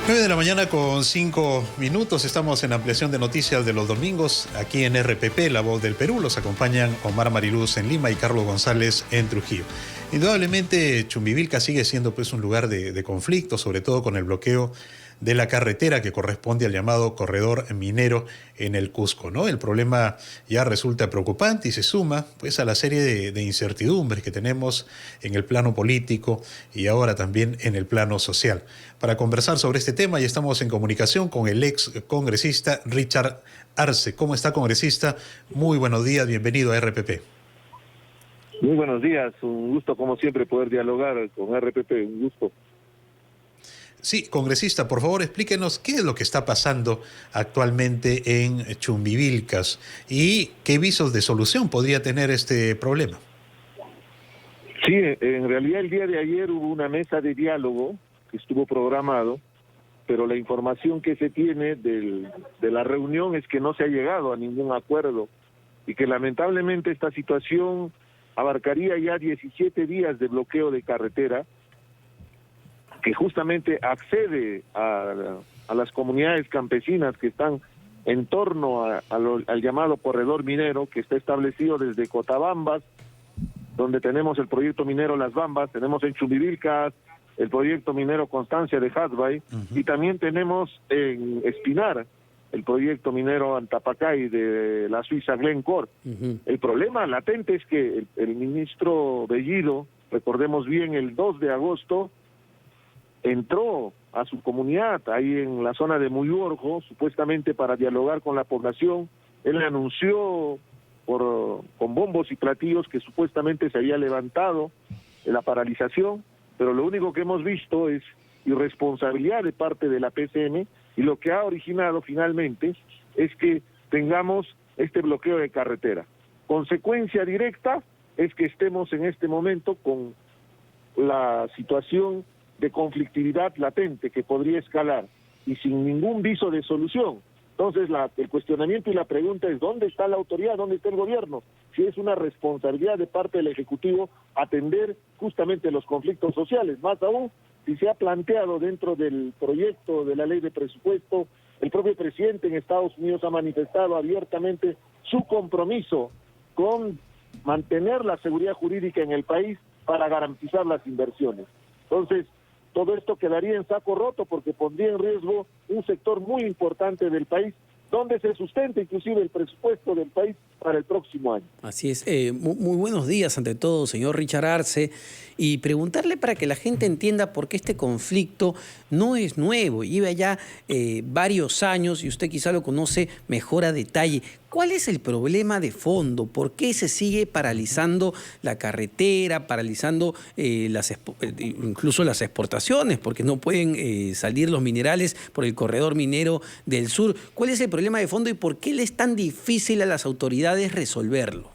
9 de la mañana con 5 minutos. Estamos en ampliación de noticias de los domingos aquí en RPP, La Voz del Perú. Los acompañan Omar Mariluz en Lima y Carlos González en Trujillo. Indudablemente Chumbivilcas sigue siendo pues un lugar de conflicto, sobre todo con el bloqueo de la carretera que corresponde al llamado corredor minero en el Cusco, ¿no? El problema ya resulta preocupante y se suma pues a la serie de incertidumbres que tenemos en el plano político y ahora también en el plano social. Para conversar sobre este tema ya estamos en comunicación con el ex congresista Richard Arce. ¿Cómo está, congresista? Muy buenos días, bienvenido a RPP. Muy buenos días, un gusto como siempre poder dialogar con RPP, un gusto. Sí, congresista, por favor explíquenos qué es lo que está pasando actualmente en Chumbivilcas y qué visos de solución podría tener este problema. Sí, en realidad el día de ayer hubo una mesa de diálogo que estuvo programado, pero la información que se tiene de la reunión es que no se ha llegado a ningún acuerdo y que lamentablemente esta situación abarcaría ya 17 días de bloqueo de carretera, que justamente accede a las comunidades campesinas que están en torno al llamado corredor minero, que está establecido desde Cotabambas, donde tenemos el proyecto minero Las Bambas, tenemos en Chumbivilcas el proyecto minero Constancia de Hasbay, y también tenemos en Espinar el proyecto minero Antapacay de la Suiza Glencore. El problema latente es que el ministro Bellido, recordemos bien, el 2 de agosto, entró a su comunidad, ahí en la zona de Muyurjo, supuestamente para dialogar con la población. Él anunció con bombos y platillos que supuestamente se había levantado la paralización, pero lo único que hemos visto es irresponsabilidad de parte de la PCM, y lo que ha originado finalmente es que tengamos este bloqueo de carretera. Consecuencia directa es que estemos en este momento con la situación de conflictividad latente que podría escalar y sin ningún viso de solución. Entonces el cuestionamiento y la pregunta es: ¿dónde está la autoridad? ¿Dónde está el gobierno? Si es una responsabilidad de parte del Ejecutivo atender justamente los conflictos sociales, más aún si se ha planteado dentro del proyecto de la ley de presupuesto, el propio presidente en Estados Unidos ha manifestado abiertamente su compromiso con mantener la seguridad jurídica en el país para garantizar las inversiones. Entonces, todo esto quedaría en saco roto porque pondría en riesgo un sector muy importante del país, donde se sustenta inclusive el presupuesto del país para el próximo año. Así es. Muy buenos días ante todo, señor Richard Arce, y preguntarle para que la gente entienda por qué este conflicto no es nuevo, lleva ya varios años y usted quizá lo conoce mejor a detalle. ¿Cuál es el problema de fondo? ¿Por qué se sigue paralizando la carretera, paralizando incluso las exportaciones? Porque no pueden salir los minerales por el corredor minero del sur. ¿Cuál es el problema de fondo y por qué le es tan difícil a las autoridades resolverlo?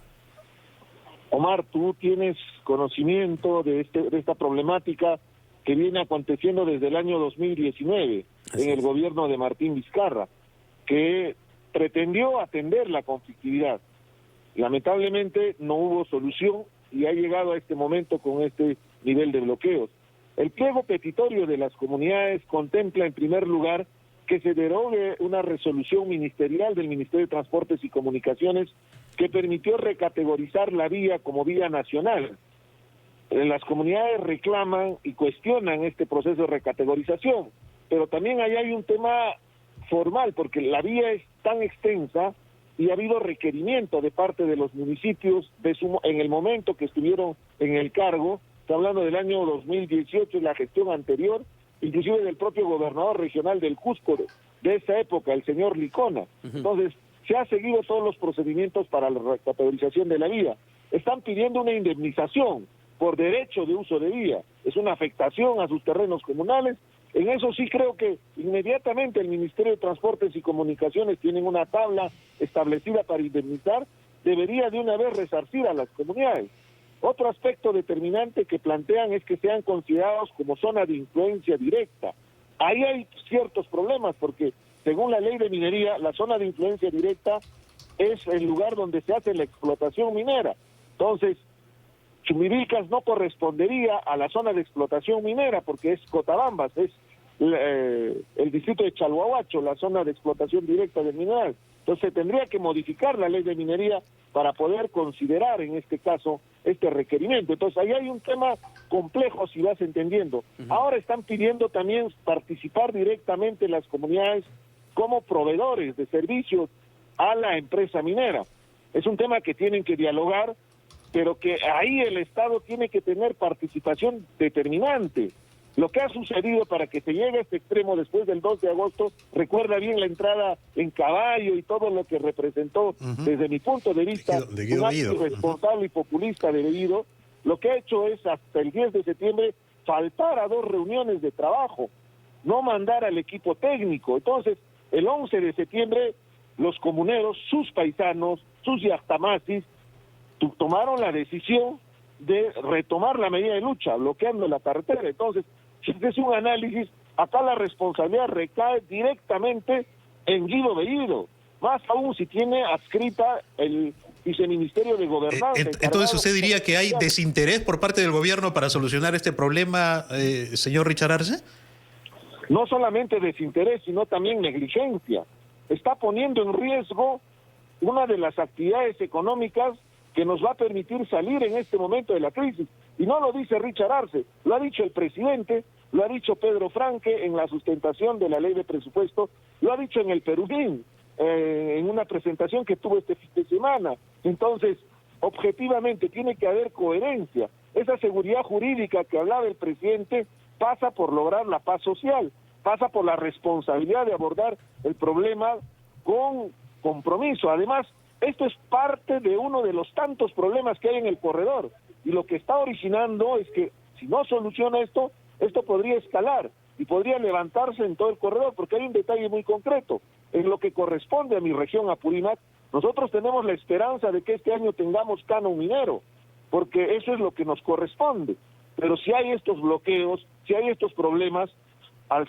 Omar, tú tienes conocimiento de esta problemática que viene aconteciendo desde el año 2019 en el gobierno de Martín Vizcarra, que pretendió atender la conflictividad. Lamentablemente no hubo solución y ha llegado a este momento con este nivel de bloqueos. El pliego petitorio de las comunidades contempla en primer lugar que se derogue una resolución ministerial del Ministerio de Transportes y Comunicaciones que permitió recategorizar la vía como vía nacional. Las comunidades reclaman y cuestionan este proceso de recategorización, pero también ahí hay un tema formal, porque la vía es tan extensa y ha habido requerimiento de parte de los municipios en el momento que estuvieron en el cargo. Está hablando del año 2018 y la gestión anterior, inclusive del propio gobernador regional del Cusco de esa época, el señor Licona. Entonces, se ha seguido todos los procedimientos para la recategorización de la vía. Están pidiendo una indemnización por derecho de uso de vía. Es una afectación a sus terrenos comunales. En eso sí creo que inmediatamente el Ministerio de Transportes y Comunicaciones tienen una tabla establecida para indemnizar, debería de una vez resarcir a las comunidades. Otro aspecto determinante que plantean es que sean considerados como zona de influencia directa. Ahí hay ciertos problemas porque, según la ley de minería, la zona de influencia directa es el lugar donde se hace la explotación minera. Entonces, Chumbivilcas no correspondería a la zona de explotación minera porque es Cotabambas, es el distrito de Chalhuahuacho, la zona de explotación directa del mineral. Entonces se tendría que modificar la ley de minería para poder considerar en este caso este requerimiento. Entonces ahí hay un tema complejo, si vas entendiendo. Ahora están pidiendo también participar directamente las comunidades como proveedores de servicios a la empresa minera. Es un tema que tienen que dialogar, pero que ahí el Estado tiene que tener participación determinante. Lo que ha sucedido para que se llegue a este extremo después del 2 de agosto, recuerda bien la entrada en caballo y todo lo que representó, desde mi punto de vista, un acto irresponsable y populista de Guido. Lo que ha hecho es, hasta el 10 de septiembre, faltar a 2 reuniones de trabajo, no mandar al equipo técnico. Entonces, el 11 de septiembre, los comuneros, sus paisanos, sus yactamasis, tomaron la decisión de retomar la medida de lucha, bloqueando la carretera. Entonces, si es un análisis, acá la responsabilidad recae directamente en Guido Bellido, más aún si tiene adscrita el viceministerio de Gobernanza. Entonces, ¿usted diría que hay desinterés por parte del gobierno para solucionar este problema, señor Richard Arce? No solamente desinterés, sino también negligencia. Está poniendo en riesgo una de las actividades económicas que nos va a permitir salir en este momento de la crisis. Y no lo dice Richard Arce, lo ha dicho el presidente, lo ha dicho Pedro Franque en la sustentación de la ley de presupuesto, lo ha dicho en el Perumín, en una presentación que tuvo este fin de semana. Entonces, objetivamente, tiene que haber coherencia. Esa seguridad jurídica que hablaba el presidente pasa por lograr la paz social, pasa por la responsabilidad de abordar el problema con compromiso. Además, esto es parte de uno de los tantos problemas que hay en el corredor, y lo que está originando es que si no soluciona esto podría escalar y podría levantarse en todo el corredor, porque hay un detalle muy concreto. En lo que corresponde a mi región, Apurímac, nosotros tenemos la esperanza de que este año tengamos canon minero, porque eso es lo que nos corresponde. Pero si hay estos bloqueos, si hay estos problemas, al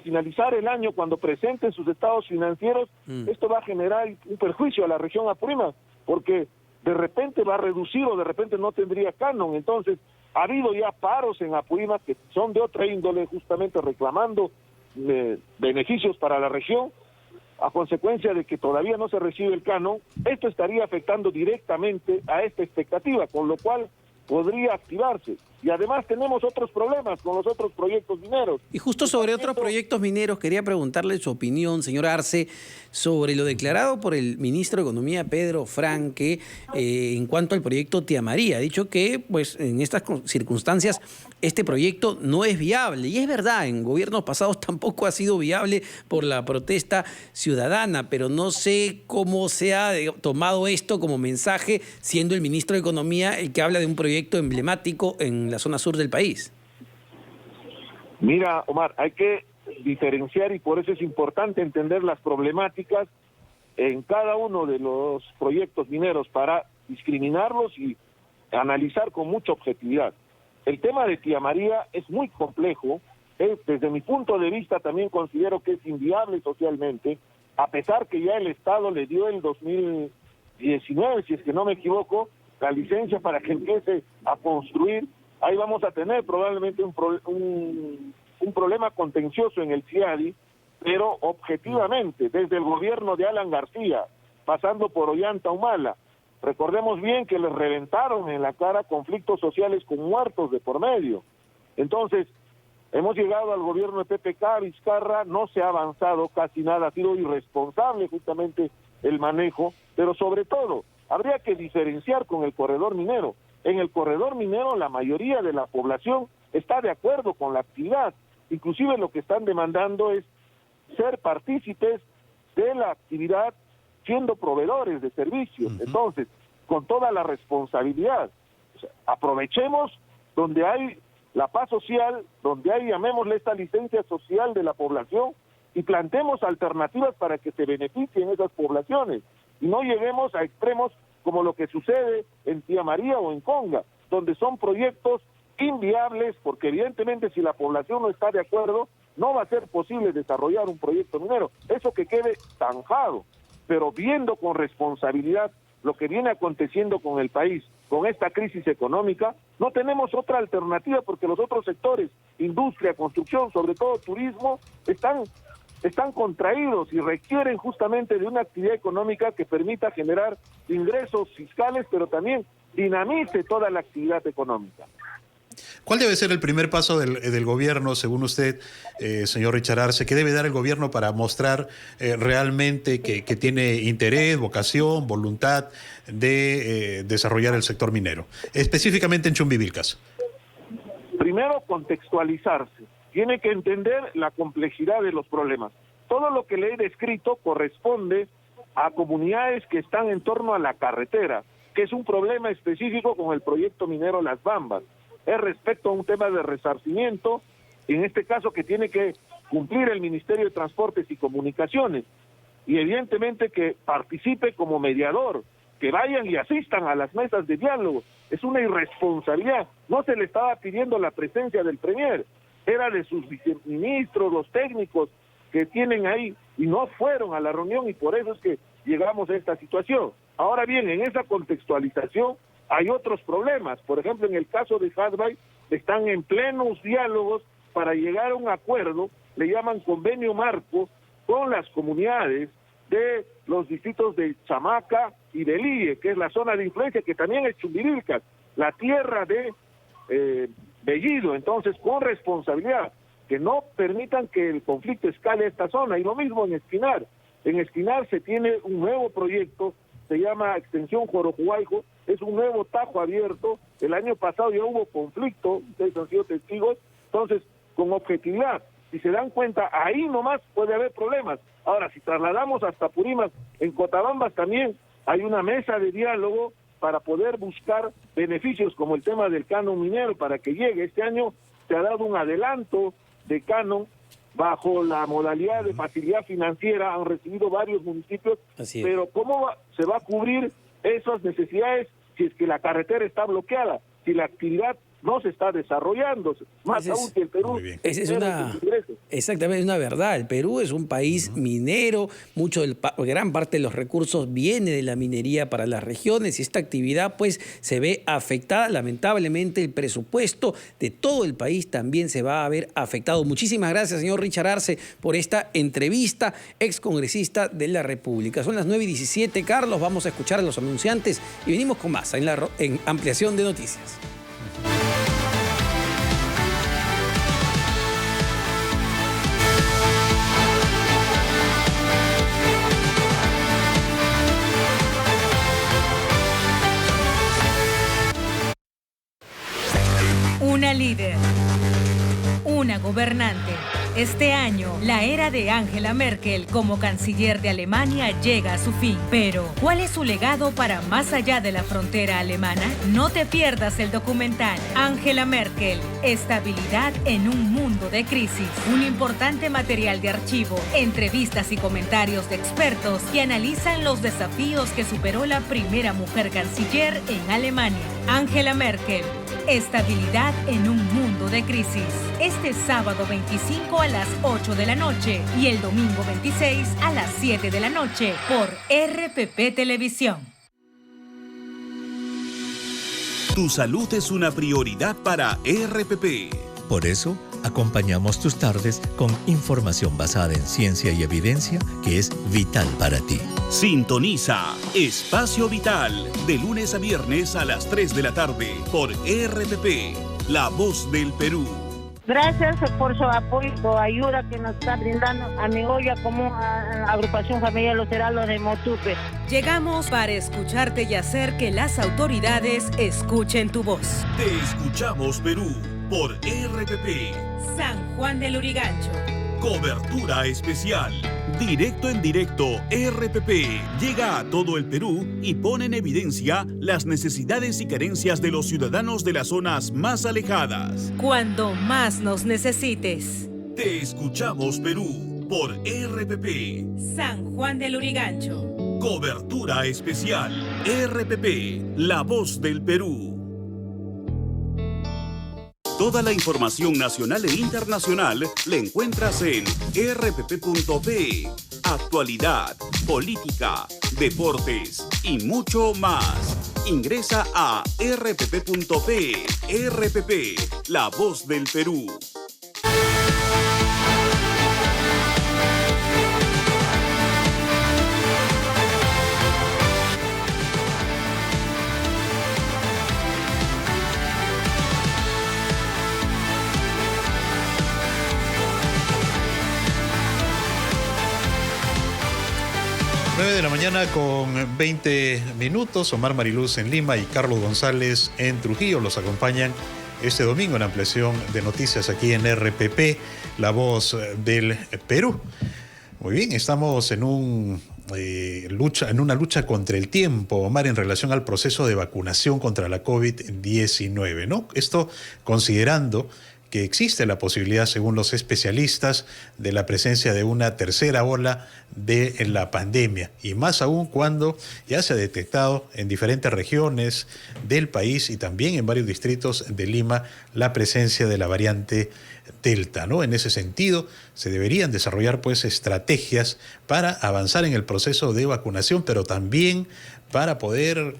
finalizar el año, cuando presenten sus estados financieros, esto va a generar un perjuicio a la región Apurímac, porque de repente va a reducir o de repente no tendría canon. Entonces, ha habido ya paros en Apurímac que son de otra índole, justamente reclamando beneficios para la región, a consecuencia de que todavía no se recibe el canon. Esto estaría afectando directamente a esta expectativa, con lo cual podría activarse. Y además tenemos otros problemas con los otros proyectos mineros. Y justo sobre otros proyectos mineros, quería preguntarle su opinión, señor Arce, sobre lo declarado por el ministro de Economía, Pedro Franque, en cuanto al proyecto Tía María. Ha dicho que, pues, en estas circunstancias, este proyecto no es viable. Y es verdad, en gobiernos pasados tampoco ha sido viable por la protesta ciudadana, pero no sé cómo se ha tomado esto como mensaje, siendo el ministro de Economía el que habla de un proyecto emblemático en la zona sur del país. Mira, Omar, hay que diferenciar, y por eso es importante entender las problemáticas en cada uno de los proyectos mineros para discriminarlos y analizar con mucha objetividad. El tema de Tía María es muy complejo. Desde mi punto de vista también considero que es inviable socialmente, a pesar que ya el Estado le dio el 2019, si es que no me equivoco, la licencia para que empiece a construir. Ahí vamos a tener probablemente un problema contencioso en el CIADI, pero objetivamente, desde el gobierno de Alan García, pasando por Ollanta Humala, recordemos bien que les reventaron en la cara conflictos sociales con muertos de por medio. Entonces, hemos llegado al gobierno de PPK, Vizcarra, no se ha avanzado casi nada, ha sido irresponsable justamente el manejo, pero sobre todo, habría que diferenciar con el corredor minero. En el corredor minero la mayoría de la población está de acuerdo con la actividad, inclusive lo que están demandando es ser partícipes de la actividad siendo proveedores de servicios. Entonces, con toda la responsabilidad, o sea, aprovechemos donde hay la paz social, donde hay, llamémosle, esta licencia social de la población, y planteemos alternativas para que se beneficien esas poblaciones, y no lleguemos a extremos como lo que sucede en Tía María o en Conga, donde son proyectos inviables, porque evidentemente si la población no está de acuerdo, no va a ser posible desarrollar un proyecto minero. Eso que quede zanjado, pero viendo con responsabilidad lo que viene aconteciendo con el país, con esta crisis económica, No tenemos otra alternativa porque los otros sectores, industria, construcción, sobre todo turismo, están contraídos y requieren justamente de una actividad económica que permita generar ingresos fiscales, pero también dinamice toda la actividad económica. ¿Cuál debe ser el primer paso del gobierno, según usted, señor Richard Arce? ¿Qué debe dar el gobierno para mostrar realmente que tiene interés, vocación, voluntad de desarrollar el sector minero, específicamente en Chumbivilcas? Primero, contextualizarse. Tiene que entender la complejidad de los problemas. Todo lo que le he descrito corresponde a comunidades que están en torno a la carretera, que es un problema específico con el proyecto minero Las Bambas. Es respecto a un tema de resarcimiento, en este caso que tiene que cumplir el Ministerio de Transportes y Comunicaciones, y evidentemente que participe como mediador, que vayan y asistan a las mesas de diálogo. Es una irresponsabilidad. No se le estaba pidiendo la presencia del Premier, era de sus viceministros, los técnicos que tienen ahí, y no fueron a la reunión, y por eso es que llegamos a esta situación. Ahora bien, en esa contextualización hay otros problemas. Por ejemplo, en el caso de Hadbay, están en plenos diálogos para llegar a un acuerdo, le llaman convenio marco, con las comunidades de los distritos de Chamaca y de Lille, que es la zona de influencia, que también es Chumbivilcas, la tierra de Bellido. Entonces, con responsabilidad, que no permitan que el conflicto escale a esta zona. Y lo mismo en Esquinar. En Esquinar se tiene un nuevo proyecto, se llama Extensión Jorojuaico, es un nuevo tajo abierto. El año pasado ya hubo conflicto, ustedes han sido testigos. Entonces, con objetividad, si se dan cuenta, ahí nomás puede haber problemas. Ahora, si trasladamos hasta Purímac, en Cotabambas también hay una mesa de diálogo para poder buscar beneficios como el tema del canon minero para que llegue. Este año se ha dado un adelanto de canon bajo la modalidad de facilidad financiera, han recibido varios municipios, pero ¿cómo se va a cubrir esas necesidades si es que la carretera está bloqueada, si la actividad no se está desarrollando, más aún que el Perú. Exactamente, es una verdad. El Perú es un país minero, gran parte de los recursos viene de la minería para las regiones y esta actividad pues se ve afectada. Lamentablemente el presupuesto de todo el país también se va a ver afectado. Muchísimas gracias, señor Richard Arce, por esta entrevista, excongresista de la República. Son las 9:17, Carlos, vamos a escuchar a los anunciantes y venimos con más en Ampliación de Noticias. Una líder, una gobernante. Este año, la era de Angela Merkel como canciller de Alemania llega a su fin. Pero, ¿cuál es su legado para más allá de la frontera alemana? No te pierdas el documental Angela Merkel, estabilidad en un mundo de crisis. Un importante material de archivo, entrevistas y comentarios de expertos que analizan los desafíos que superó la primera mujer canciller en Alemania. Angela Merkel, estabilidad en un mundo de crisis. Este sábado 25 a las 8 de la noche y el domingo 26 a las 7 de la noche por RPP Televisión. Tu salud es una prioridad para RPP. Por eso, acompañamos tus tardes con información basada en ciencia y evidencia que es vital para ti. Sintoniza Espacio Vital de lunes a viernes a las 3 de la tarde por RPP, La Voz del Perú. Gracias por su apoyo, su ayuda que nos está brindando a Migoya como a Agrupación Familiar Los Heraldos de Motupe. Llegamos para escucharte y hacer que las autoridades escuchen tu voz. Te escuchamos, Perú, por RPP. San Juan del Lurigancho. Cobertura especial. Directo en directo, RPP llega a todo el Perú y pone en evidencia las necesidades y carencias de los ciudadanos de las zonas más alejadas. Cuando más nos necesites. Te escuchamos, Perú, por RPP. San Juan del Lurigancho. Cobertura especial. RPP, La Voz del Perú. Toda la información nacional e internacional la encuentras en rpp.pe. Actualidad, política, deportes y mucho más. Ingresa a rpp.pe. RPP, la voz del Perú. De la mañana con 20 minutos. Omar Mariluz en Lima y Carlos González en Trujillo los acompañan este domingo en ampliación de noticias aquí en RPP, la voz del Perú. Muy bien, estamos en una lucha contra el tiempo, Omar, en relación al proceso de vacunación contra la COVID-19, ¿no? Esto considerando que existe la posibilidad, según los especialistas, de la presencia de una tercera ola de la pandemia, y más aún cuando ya se ha detectado en diferentes regiones del país y también en varios distritos de Lima la presencia de la variante Delta, ¿no? En ese sentido, se deberían desarrollar pues estrategias para avanzar en el proceso de vacunación, pero también para poder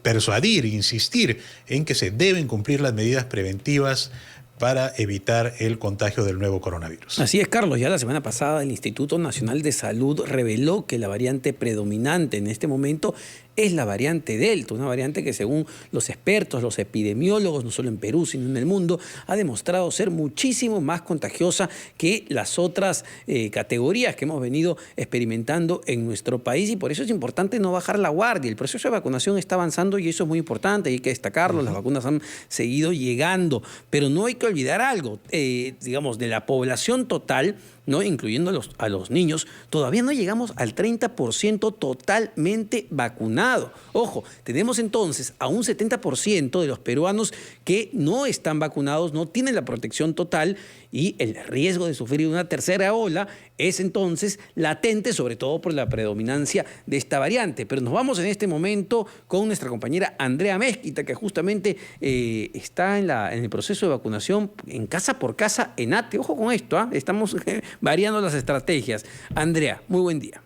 persuadir, insistir en que se deben cumplir las medidas preventivas para evitar el contagio del nuevo coronavirus. Así es, Carlos. Ya la semana pasada el Instituto Nacional de Salud reveló que la variante predominante en este momento es la variante Delta, una variante que según los expertos, los epidemiólogos, no solo en Perú, sino en el mundo, ha demostrado ser muchísimo más contagiosa que las otras categorías que hemos venido experimentando en nuestro país, y por eso es importante no bajar la guardia. El proceso de vacunación está avanzando y eso es muy importante, hay que destacarlo. Las vacunas han seguido llegando, pero no hay que olvidar algo, digamos, de la población total, ¿no? Incluyendo a los niños, todavía no llegamos al 30% totalmente vacunado. Ojo, tenemos entonces a un 70% de los peruanos que no están vacunados, no tienen la protección total, y el riesgo de sufrir una tercera ola es entonces latente, sobre todo por la predominancia de esta variante. Pero nos vamos en este momento con nuestra compañera Andrea Mezquita, que justamente está en el proceso de vacunación en casa por casa en ATE. Ojo con esto, estamos variando las estrategias. Andrea, muy buen día.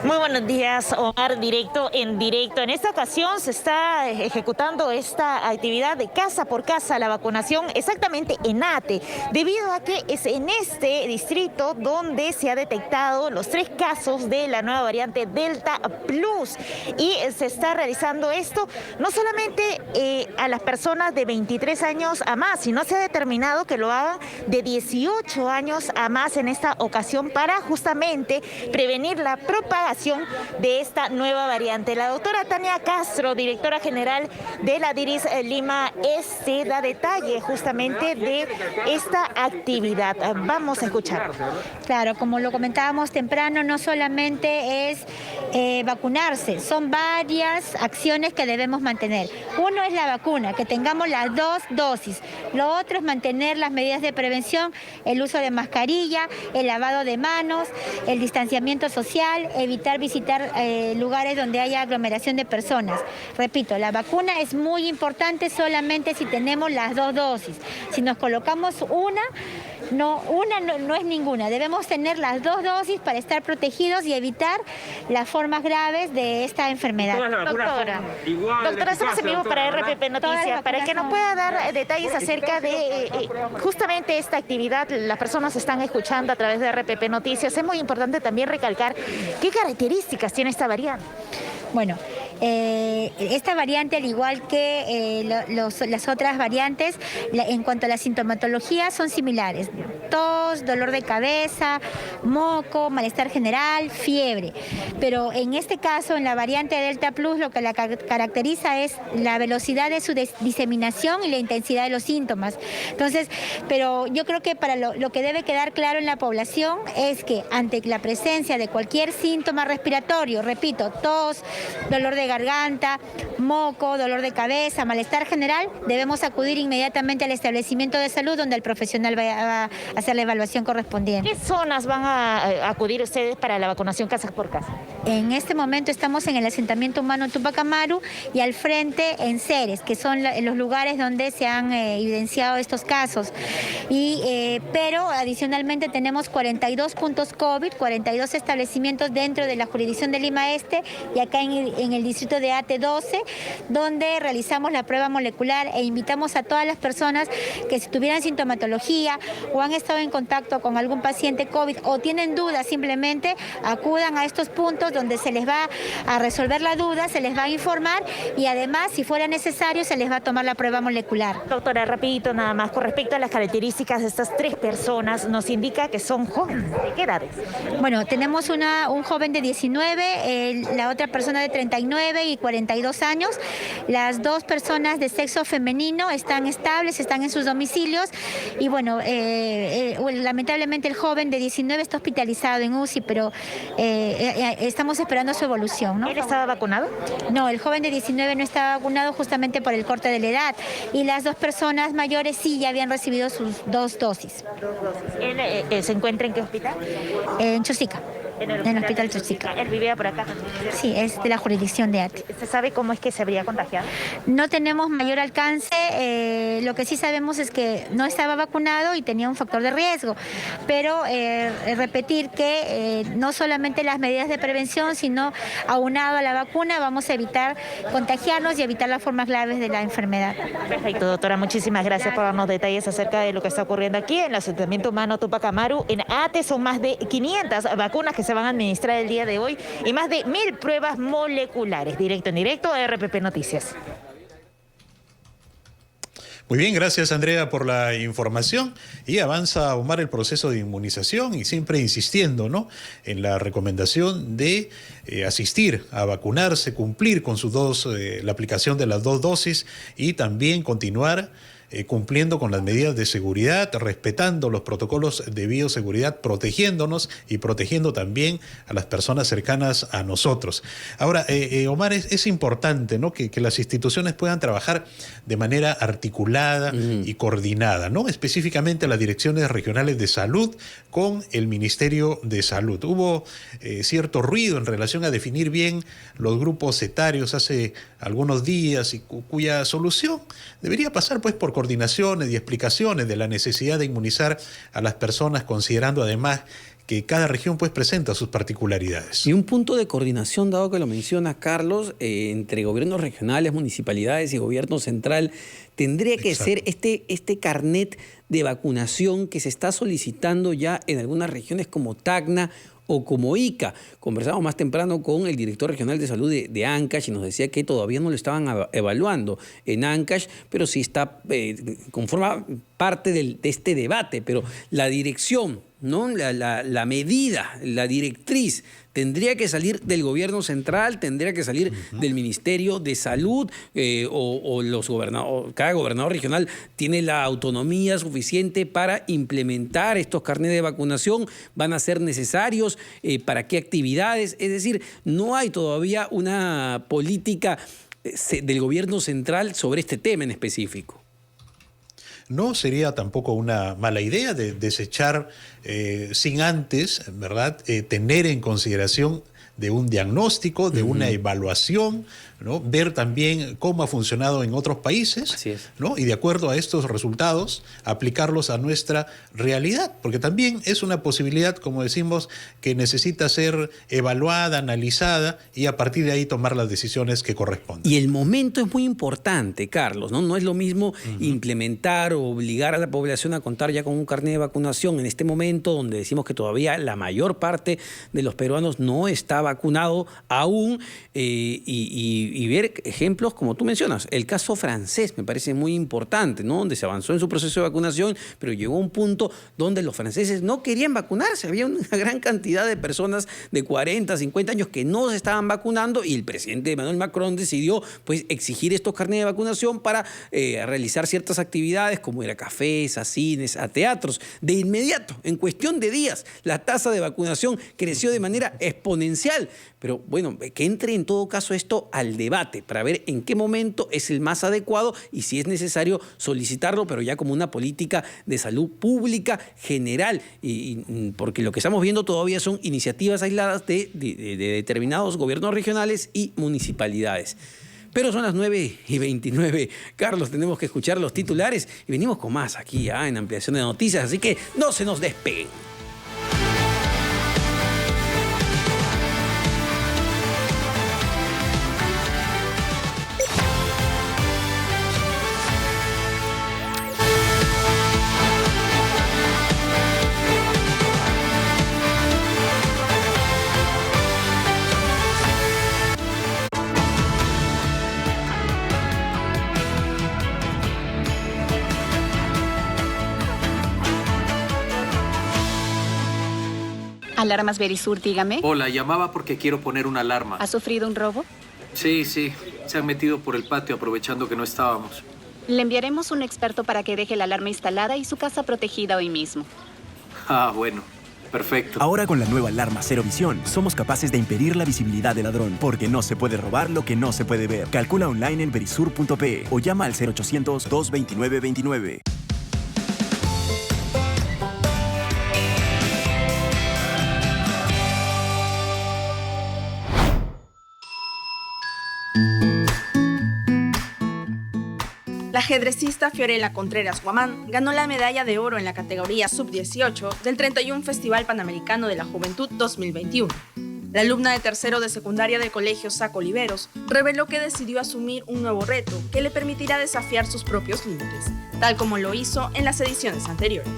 Muy buenos días, Omar, directo en directo. En esta ocasión se está ejecutando esta actividad de casa por casa, la vacunación exactamente en ATE, debido a que es en este distrito donde se ha detectado los 3 casos de la nueva variante Delta Plus, y se está realizando esto no solamente a las personas de 23 años a más, sino se ha determinado que lo hagan de 18 años a más en esta ocasión para justamente prevenir la propagación de esta nueva variante. La doctora Tania Castro, directora general de la DIRIS Lima Este, da detalle justamente de esta actividad. Vamos a escuchar. Claro, como lo comentábamos temprano, no solamente es vacunarse, son varias acciones que debemos mantener. Uno es la vacuna, que tengamos las 2 dosis. Lo otro es mantener las medidas de prevención, el uso de mascarilla, el lavado de manos, el distanciamiento social, evitar visitar lugares donde haya aglomeración de personas. Repito, la vacuna es muy importante solamente si tenemos las 2 dosis. Si nos colocamos una no es ninguna. Debemos tener las 2 dosis para estar protegidos y evitar las formas graves de esta enfermedad. Doctora, estamos en vivo para RPP Noticias, para que nos pueda dar detalles acerca de justamente esta actividad. Las personas están escuchando a través de RPP Noticias. Es muy importante también recalcar qué características tiene esta variante. Bueno, esta variante, al igual que las otras variantes, en cuanto a la sintomatología, son similares. Tos, dolor de cabeza, moco, malestar general, fiebre. Pero en este caso, en la variante Delta Plus, lo que la caracteriza es la velocidad de su diseminación y la intensidad de los síntomas. Entonces, pero yo creo que para lo que debe quedar claro en la población es que ante la presencia de cualquier síntoma respiratorio, repito, tos, dolor de garganta, moco, dolor de cabeza, malestar general, debemos acudir inmediatamente al establecimiento de salud donde el profesional va a hacer la evaluación correspondiente. ¿Qué zonas van a acudir ustedes para la vacunación casa por casa? En este momento estamos en el asentamiento humano Tupac Amaru y al frente en Ceres, que son los lugares donde se han evidenciado estos casos. Pero adicionalmente tenemos 42 puntos COVID, 42 establecimientos dentro de la jurisdicción de Lima Este y acá en el distrito distrito de ATE 12, donde realizamos la prueba molecular e invitamos a todas las personas que si tuvieran sintomatología o han estado en contacto con algún paciente COVID o tienen dudas, simplemente acudan a estos puntos donde se les va a resolver la duda, se les va a informar y además, si fuera necesario, se les va a tomar la prueba molecular. Doctora, rapidito nada más, con respecto a las características de estas 3 personas, nos indica que son jóvenes. ¿De qué edades? Bueno, tenemos un joven de 19, la otra persona de 39 y 42 años. Las 2 personas de sexo femenino están estables, están en sus domicilios y bueno, lamentablemente el joven de 19 está hospitalizado en UCI, pero estamos esperando su evolución, ¿no? ¿Él estaba vacunado? No, el joven de 19 no estaba vacunado justamente por el corte de la edad y las 2 personas mayores sí ya habían recibido sus 2 dosis. ¿Él se encuentra en qué hospital? En Chosica. En el hospital Chosica. ¿Él vivía por acá? Sí, es de la jurisdicción de ATE. ¿Se sabe cómo es que se habría contagiado? No tenemos mayor alcance, lo que sí sabemos es que no estaba vacunado y tenía un factor de riesgo, pero repetir que no solamente las medidas de prevención, sino aunado a la vacuna vamos a evitar contagiarnos y evitar las formas graves de la enfermedad. Perfecto, doctora, muchísimas gracias por darnos detalles acerca de lo que está ocurriendo aquí en el asentamiento humano Tupac Amaru. En ATE son más de 500 vacunas que se van a administrar el día de hoy y más de 1000 pruebas moleculares. Directo en directo a RPP Noticias. Muy bien, gracias Andrea por la información. Y avanza, Omar, el proceso de inmunización y siempre insistiendo, ¿no?, en la recomendación de asistir a vacunarse, cumplir con sus la aplicación de las 2 dosis y también continuar cumpliendo con las medidas de seguridad, respetando los protocolos de bioseguridad, protegiéndonos y protegiendo también a las personas cercanas a nosotros. Ahora, Omar, es importante, ¿no?, que las instituciones puedan trabajar de manera articulada y coordinada, ¿no?, específicamente las direcciones regionales de salud con el Ministerio de Salud. Hubo cierto ruido en relación a definir bien los grupos etarios hace algunos días y cuya solución debería pasar pues por coordinaciones y explicaciones de la necesidad de inmunizar a las personas, considerando además que cada región pues presenta sus particularidades. Y un punto de coordinación, dado que lo menciona Carlos, entre gobiernos regionales, municipalidades y gobierno central, tendría que ser este carnet de vacunación que se está solicitando ya en algunas regiones como Tacna o como Ica. Conversamos más temprano con el director regional de salud de Ancash y nos decía que todavía no lo estaban evaluando en Ancash, pero sí está, conforma parte de este debate, pero la dirección, ¿no?, la medida, la directriz tendría que salir del gobierno central, tendría que salir del Ministerio de Salud o los gobernadores. Cada gobernador regional tiene la autonomía suficiente para implementar estos carnets de vacunación, van a ser necesarios, para qué actividades. Es decir, no hay todavía una política del gobierno central sobre este tema en específico. No sería tampoco una mala idea de desechar sin antes, ¿verdad?, tener en consideración de un diagnóstico, de una evaluación, ¿no?, ver también cómo ha funcionado en otros países. Así es. ¿No?, y de acuerdo a estos resultados, aplicarlos a nuestra realidad, porque también es una posibilidad, como decimos, que necesita ser evaluada, analizada y a partir de ahí tomar las decisiones que corresponden. Y el momento es muy importante, Carlos, ¿no? No es lo mismo implementar o obligar a la población a contar ya con un carnet de vacunación en este momento donde decimos que todavía la mayor parte de los peruanos no está vacunado aún, y ver ejemplos como tú mencionas. El caso francés me parece muy importante, ¿no?, donde se avanzó en su proceso de vacunación, pero llegó a un punto donde los franceses no querían vacunarse. Había una gran cantidad de personas de 40, 50 años que no se estaban vacunando y el presidente Emmanuel Macron decidió pues exigir estos carnets de vacunación para realizar ciertas actividades como ir a cafés, a cines, a teatros. De inmediato, en cuestión de días, la tasa de vacunación creció de manera exponencial. Pero bueno, que entre en todo caso esto al debate para ver en qué momento es el más adecuado y si es necesario solicitarlo, pero ya como una política de salud pública general, porque lo que estamos viendo todavía son iniciativas aisladas de determinados gobiernos regionales y municipalidades. Pero son las 9:29. Carlos, tenemos que escuchar los titulares y venimos con más aquí en Ampliación de Noticias, así que no se nos despeguen. Alarmas Verisur, dígame. Hola, llamaba porque quiero poner una alarma. ¿Ha sufrido un robo? Sí. Se han metido por el patio aprovechando que no estábamos. Le enviaremos un experto para que deje la alarma instalada y su casa protegida hoy mismo. Ah, bueno. Perfecto. Ahora con la nueva alarma Cero Visión, somos capaces de impedir la visibilidad del ladrón, porque no se puede robar lo que no se puede ver. Calcula online en verisur.pe o llama al 0800-229-29. La ajedrecista Fiorella Contreras Guamán ganó la medalla de oro en la categoría sub-18 del 31 Festival Panamericano de la Juventud 2021. La alumna de tercero de secundaria del Colegio Saco Oliveros reveló que decidió asumir un nuevo reto que le permitirá desafiar sus propios límites, tal como lo hizo en las ediciones anteriores.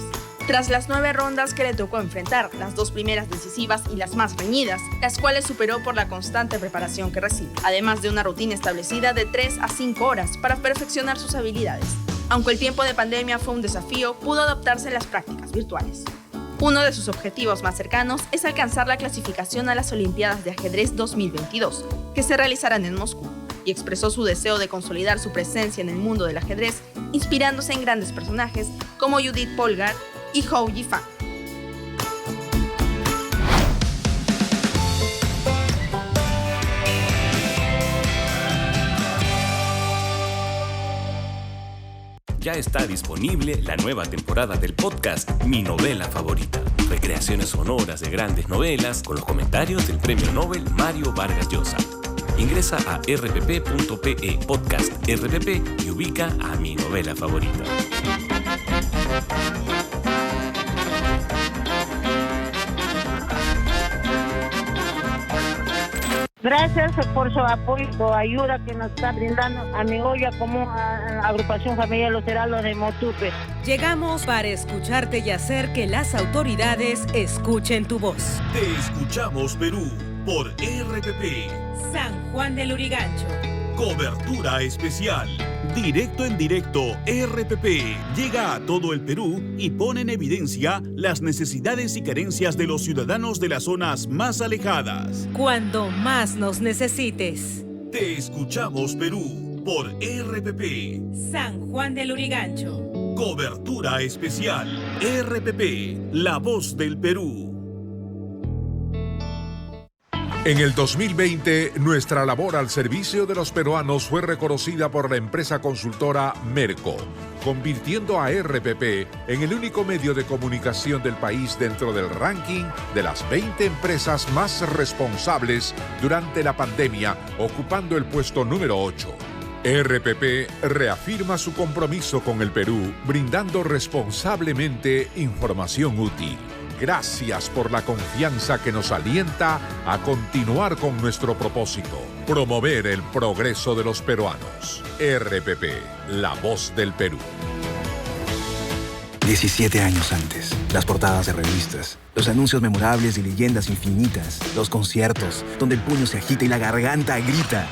Tras las 9 rondas que le tocó enfrentar, las 2 primeras decisivas y las más reñidas, las cuales superó por la constante preparación que recibe, además de una rutina establecida de 3 a 5 horas para perfeccionar sus habilidades. Aunque el tiempo de pandemia fue un desafío, pudo adaptarse a las prácticas virtuales. Uno de sus objetivos más cercanos es alcanzar la clasificación a las Olimpiadas de Ajedrez 2022, que se realizarán en Moscú, y expresó su deseo de consolidar su presencia en el mundo del ajedrez, inspirándose en grandes personajes como Judith Polgar y Hou Yifan. Ya está disponible la nueva temporada del podcast Mi Novela Favorita. Recreaciones sonoras de grandes novelas con los comentarios del Premio Nobel Mario Vargas Llosa. Ingresa a rpp.pe podcast RPP y ubica a Mi Novela Favorita. Gracias por su apoyo, su ayuda que nos está brindando a mi olla como a la agrupación familiar Los Heraldos de Motupe. Llegamos para escucharte y hacer que las autoridades escuchen tu voz. Te escuchamos, Perú, por RPP. San Juan del Lurigancho. Cobertura especial. Directo en directo, RPP llega a todo el Perú y pone en evidencia las necesidades y carencias de los ciudadanos de las zonas más alejadas. Cuando más nos necesites. Te escuchamos, Perú, por RPP. San Juan del Lurigancho. Cobertura especial, RPP, la voz del Perú. En el 2020, nuestra labor al servicio de los peruanos fue reconocida por la empresa consultora Merco, convirtiendo a RPP en el único medio de comunicación del país dentro del ranking de las 20 empresas más responsables durante la pandemia, ocupando el puesto número 8. RPP reafirma su compromiso con el Perú, brindando responsablemente información útil. Gracias por la confianza que nos alienta a continuar con nuestro propósito, promover el progreso de los peruanos. RPP, la voz del Perú. 17 años antes, las portadas de revistas, los anuncios memorables y leyendas infinitas, los conciertos, donde el puño se agita y la garganta grita.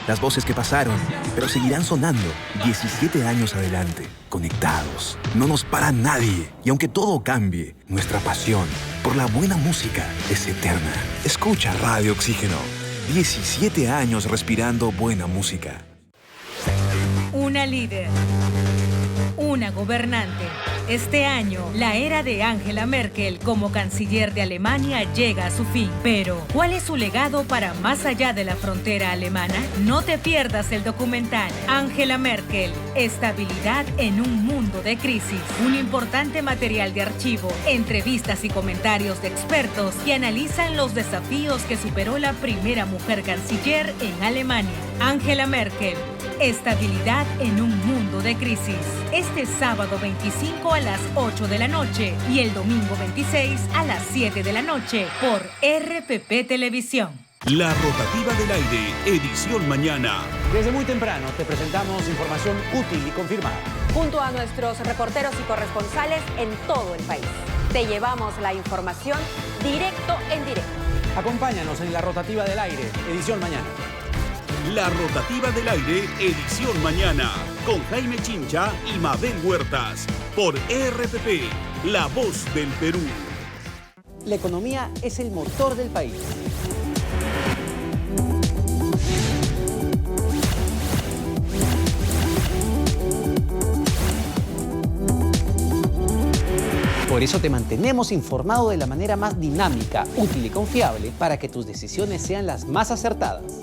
Las voces que pasaron, pero seguirán sonando 17 años adelante, conectados. No nos para nadie. Y aunque todo cambie, nuestra pasión por la buena música es eterna. Escucha Radio Oxígeno. 17 años respirando buena música. Una líder. Una gobernante. Este año, la era de Angela Merkel como canciller de Alemania llega a su fin. Pero, ¿cuál es su legado para más allá de la frontera alemana? No te pierdas el documental Angela Merkel, estabilidad en un mundo de crisis. Un importante material de archivo, entrevistas y comentarios de expertos que analizan los desafíos que superó la primera mujer canciller en Alemania. Angela Merkel, estabilidad en un mundo de crisis. Este sábado 25 a las 8 de la noche y el domingo 26 a las 7 de la noche por RPP Televisión. La rotativa del aire, edición mañana. Desde muy temprano te presentamos información útil y confirmada. Junto a nuestros reporteros y corresponsales en todo el país. Te llevamos la información directo en directo. Acompáñanos en la rotativa del aire, edición mañana. La rotativa del aire, edición mañana, con Jaime Chincha y Mabel Huertas, por RPP, la voz del Perú. La economía es el motor del país. Por eso te mantenemos informado de la manera más dinámica, útil y confiable para que tus decisiones sean las más acertadas.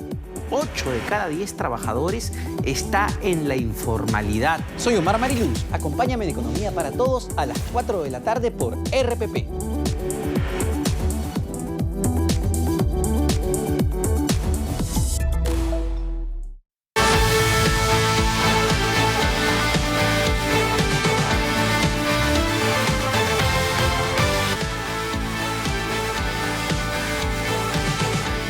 8 de cada 10 trabajadores está en la informalidad. Soy Omar Mariluz. Acompáñame en Economía para Todos a las 4 de la tarde por RPP.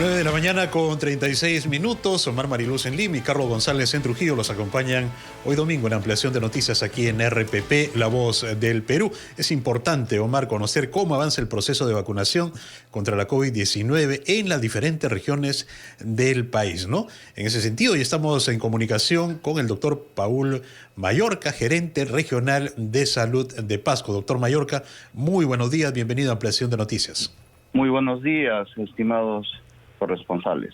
De la mañana con 36 minutos, Omar Mariluz en Lima y Carlos González en Trujillo los acompañan hoy domingo en ampliación de noticias aquí en RPP, La Voz del Perú. Es importante, Omar, conocer cómo avanza el proceso de vacunación contra la COVID-19 en las diferentes regiones del país, ¿no? En ese sentido, ya estamos en comunicación con el doctor Paul Mallorca, gerente regional de salud de Pasco. Doctor Mallorca, muy buenos días, bienvenido a ampliación de noticias. Muy buenos días, estimados corresponsales.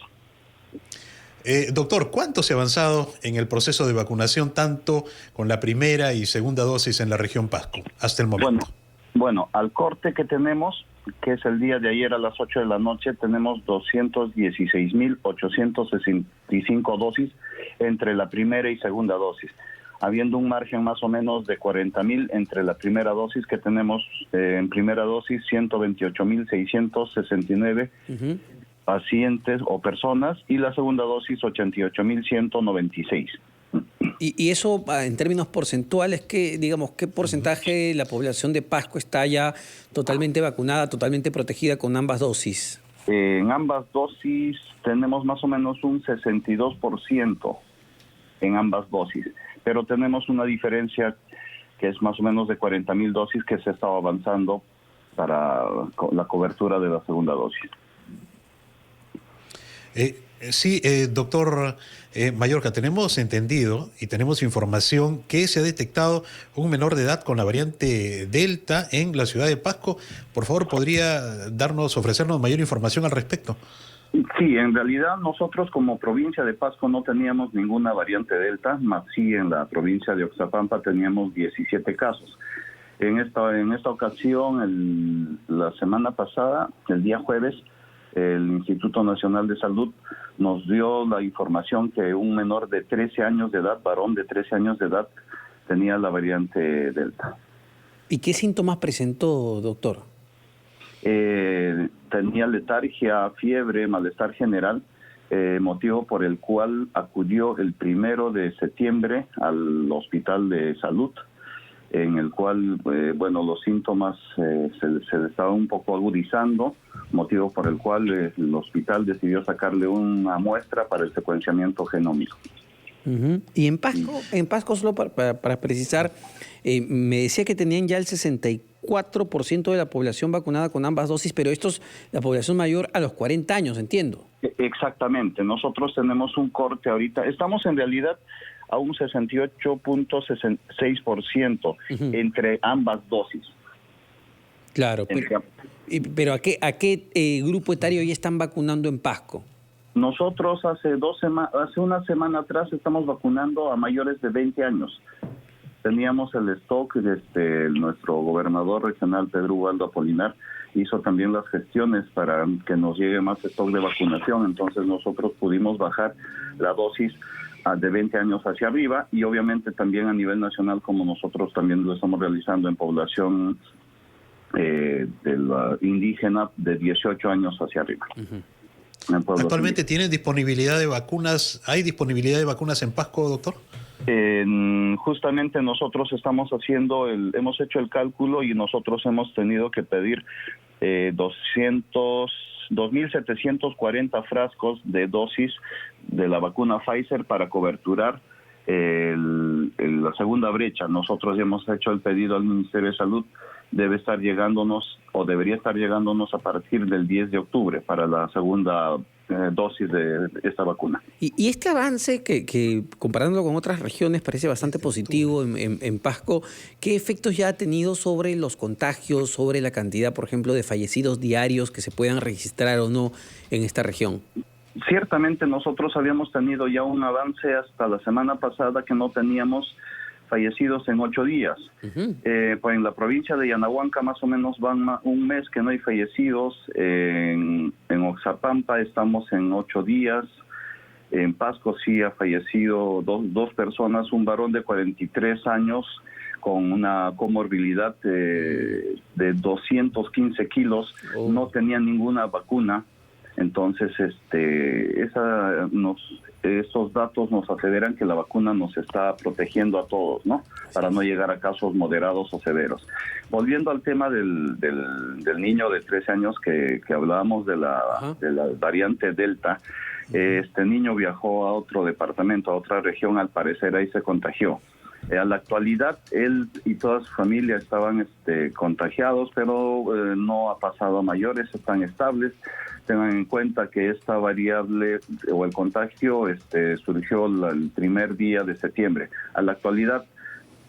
Doctor, ¿cuánto se ha avanzado en el proceso de vacunación tanto con la primera y segunda dosis en la región Pasco hasta el momento? Bueno, al corte que tenemos, que es el día de ayer a las 8 de la noche, tenemos 216.865 dosis entre la primera y segunda dosis, habiendo un margen más o menos de 40.000 entre la primera dosis que tenemos, en primera dosis 128.669 pacientes o personas, y la segunda dosis 88.196. Y eso en términos porcentuales, ¿qué porcentaje de la población de Pasco está ya totalmente vacunada, totalmente protegida con ambas dosis? En ambas dosis tenemos más o menos un 62% en ambas dosis, pero tenemos una diferencia que es más o menos de 40.000 dosis que se está avanzando para la cobertura de la segunda dosis. Sí, doctor Mallorca, tenemos entendido y tenemos información que se ha detectado un menor de edad con la variante Delta en la ciudad de Pasco. Por favor, ¿podría ofrecernos mayor información al respecto? Sí, en realidad nosotros como provincia de Pasco no teníamos ninguna variante Delta, más sí en la provincia de Oxapampa teníamos 17 casos. En esta ocasión, la semana pasada, el día jueves, el Instituto Nacional de Salud nos dio la información que un menor de 13 años de edad, varón de 13 años de edad, tenía la variante Delta. ¿Y qué síntomas presentó, doctor? Tenía letargia, fiebre, malestar general, motivo por el cual acudió el 1 de septiembre al Hospital de Salud, en el cual, los síntomas se estaban un poco agudizando, motivo por el cual el hospital decidió sacarle una muestra para el secuenciamiento genómico. Y en Pasco solo para precisar, me decía que tenían ya el 64% de la población vacunada con ambas dosis, pero esto es la población mayor a los 40 años, entiendo. Exactamente, nosotros tenemos un corte ahorita, estamos en realidad a un 68.6% entre ambas dosis. Claro, pero ¿a qué grupo etario ya están vacunando en Pasco? Nosotros hace una semana atrás estamos vacunando a mayores de 20 años. Teníamos el stock, nuestro gobernador regional Pedro Ubaldo Apolinar hizo también las gestiones para que nos llegue más stock de vacunación, entonces nosotros pudimos bajar la dosis de 20 años hacia arriba, y obviamente también a nivel nacional, como nosotros también lo estamos realizando en población de la indígena de 18 años hacia arriba. ¿Actualmente tienen disponibilidad de vacunas? ¿Hay disponibilidad de vacunas en Pasco, doctor? Justamente nosotros hemos hecho el cálculo y nosotros hemos tenido que pedir 2.740 frascos de dosis de la vacuna Pfizer para coberturar la segunda brecha. Nosotros ya hemos hecho el pedido al Ministerio de Salud, debería estar llegándonos a partir del 10 de octubre para la segunda dosis de esta vacuna. Y este avance que comparándolo con otras regiones parece bastante positivo en Pasco, ¿qué efectos ya ha tenido sobre los contagios, sobre la cantidad, por ejemplo, de fallecidos diarios que se puedan registrar o no en esta región? Ciertamente nosotros habíamos tenido ya un avance hasta la semana pasada que no teníamos fallecidos en 8 días. Pues en la provincia de Yanahuanca más o menos van un mes que no hay fallecidos. En Oxapampa estamos en 8 días. En Pasco sí ha fallecido dos personas, un varón de 43 años con una comorbilidad de 215 kilos, no tenía ninguna vacuna. Entonces, esos datos nos aseveran que la vacuna nos está protegiendo a todos, ¿no? Para no llegar a casos moderados o severos. Volviendo al tema del niño de 13 años que hablábamos de la variante Delta, este niño viajó a otro departamento, a otra región, al parecer ahí se contagió. A la actualidad, él y toda su familia estaban contagiados, pero no ha pasado a mayores, están estables. Tengan en cuenta que esta variable o el contagio surgió el primer día de septiembre. A la actualidad,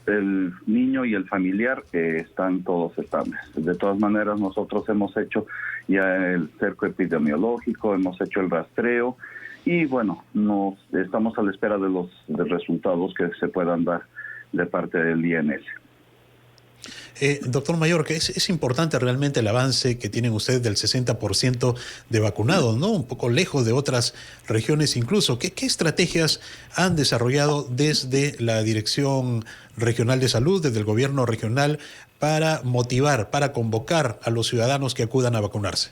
el niño y el familiar están todos estables. De todas maneras, nosotros hemos hecho ya el cerco epidemiológico, hemos hecho el rastreo y bueno, estamos a la espera de los resultados que se puedan dar de parte del INS. Doctor Mallorca, es importante realmente el avance que tienen ustedes del 60% de vacunados, ¿no? Un poco lejos de otras regiones incluso. ¿Qué estrategias han desarrollado desde la Dirección Regional de Salud, desde el gobierno regional, para motivar, para convocar a los ciudadanos que acudan a vacunarse?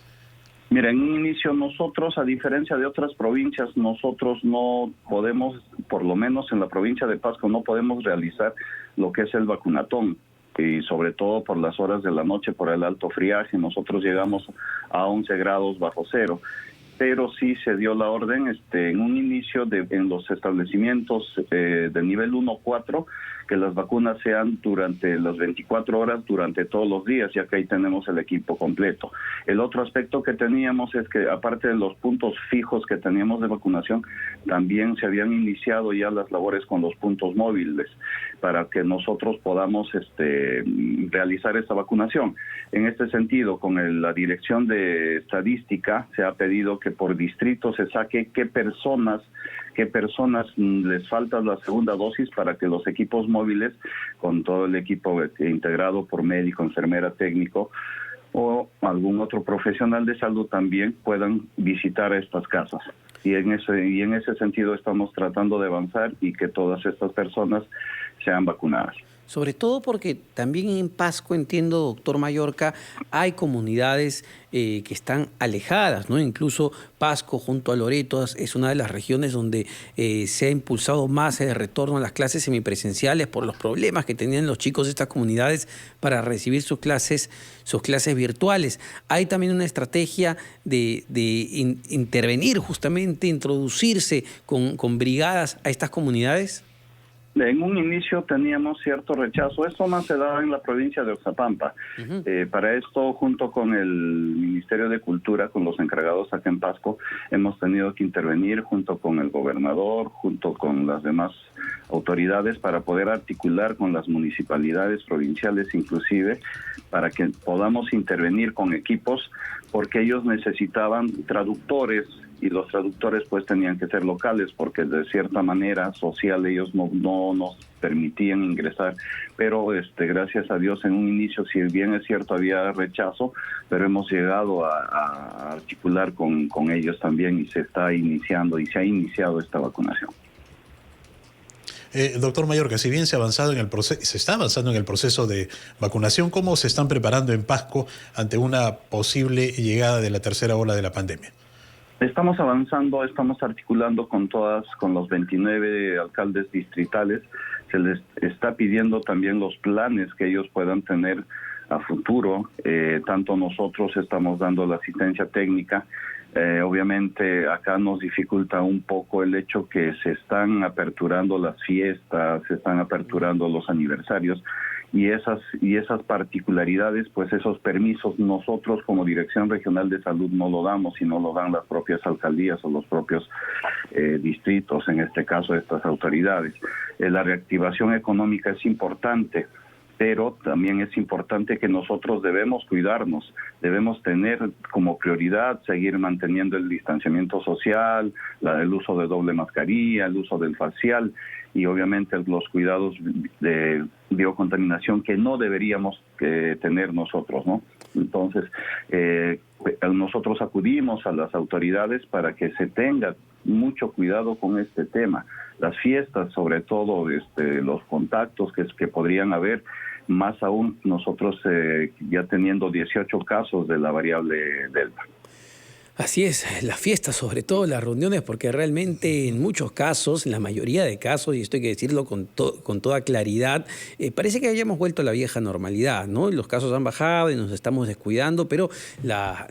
Mira, en un inicio nosotros, a diferencia de otras provincias, nosotros no podemos, por lo menos en la provincia de Pasco, no podemos realizar lo que es el vacunatón. Y sobre todo por las horas de la noche, por el alto friaje, nosotros llegamos a 11 grados bajo cero. Pero sí se dio la orden en un inicio en los establecimientos de nivel 1-4, que las vacunas sean durante las 24 horas, durante todos los días, ya que ahí tenemos el equipo completo. El otro aspecto que teníamos es que, aparte de los puntos fijos que teníamos de vacunación, también se habían iniciado ya las labores con los puntos móviles para que nosotros podamos realizar esta vacunación. En este sentido, con la Dirección de Estadística se ha pedido que por distrito se saque qué personas les falta la segunda dosis para que los equipos móviles, con todo el equipo integrado por médico, enfermera, técnico o algún otro profesional de salud también puedan visitar a estas casas. Y en ese sentido estamos tratando de avanzar y que todas estas personas sean vacunadas. Sobre todo porque también en Pasco, entiendo, doctor Mallorca, hay comunidades que están alejadas, ¿no? Incluso Pasco junto a Loreto es una de las regiones donde se ha impulsado más el retorno a las clases semipresenciales por los problemas que tenían los chicos de estas comunidades para recibir sus clases virtuales. Hay también una estrategia de intervenir, justamente introducirse con brigadas a estas comunidades. En un inicio teníamos cierto rechazo. Esto más se daba en la provincia de Oxapampa. Para esto, junto con el Ministerio de Cultura, con los encargados acá en Pasco, hemos tenido que intervenir junto con el gobernador, junto con las demás autoridades, para poder articular con las municipalidades provinciales inclusive, para que podamos intervenir con equipos, porque ellos necesitaban traductores, y los traductores pues tenían que ser locales porque de cierta manera social ellos no nos permitían ingresar, pero gracias a Dios en un inicio, si bien es cierto había rechazo, pero hemos llegado a articular con ellos también y se ha iniciado esta vacunación. Doctor Mallorca, si bien se está avanzando en el proceso de vacunación, ¿cómo se están preparando en Pasco ante una posible llegada de la tercera ola de la pandemia? Estamos avanzando, estamos articulando con los 29 alcaldes distritales. Se les está pidiendo también los planes que ellos puedan tener a futuro. Tanto nosotros estamos dando la asistencia técnica. Obviamente acá nos dificulta un poco el hecho que se están aperturando las fiestas, se están aperturando los aniversarios y esas particularidades, pues esos permisos nosotros como Dirección Regional de Salud no lo damos, sino lo dan las propias alcaldías o los propios distritos, en este caso estas autoridades. La reactivación económica es importante, pero también es importante que nosotros debemos cuidarnos, debemos tener como prioridad seguir manteniendo el distanciamiento social, el uso de doble mascarilla, el uso del facial y obviamente los cuidados de biocontaminación que no deberíamos tener nosotros, ¿no? Entonces, nosotros acudimos a las autoridades para que se tenga mucho cuidado con este tema. Las fiestas, sobre todo los contactos que podrían haber, más aún nosotros ya teniendo 18 casos de la variable Delta. Así es, las fiestas, sobre todo las reuniones, porque realmente en muchos casos, en la mayoría de casos, y esto hay que decirlo con toda claridad, parece que hayamos vuelto a la vieja normalidad, ¿no? Los casos han bajado y nos estamos descuidando, pero la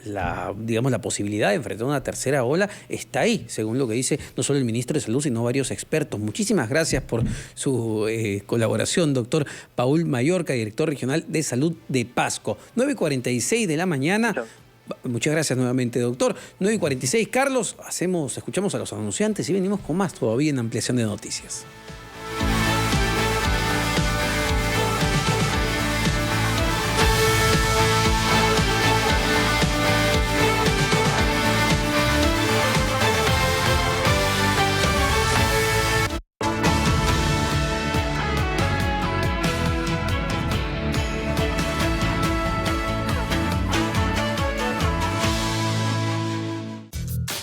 posibilidad de enfrentar una tercera ola está ahí, según lo que dice no solo el ministro de Salud, sino varios expertos. Muchísimas gracias por su colaboración, doctor Paul Mallorca, director regional de Salud de Pasco. 9:46 de la mañana. Chao. Muchas gracias nuevamente, doctor. 9:46. Carlos, escuchamos a los anunciantes y venimos con más todavía en ampliación de noticias.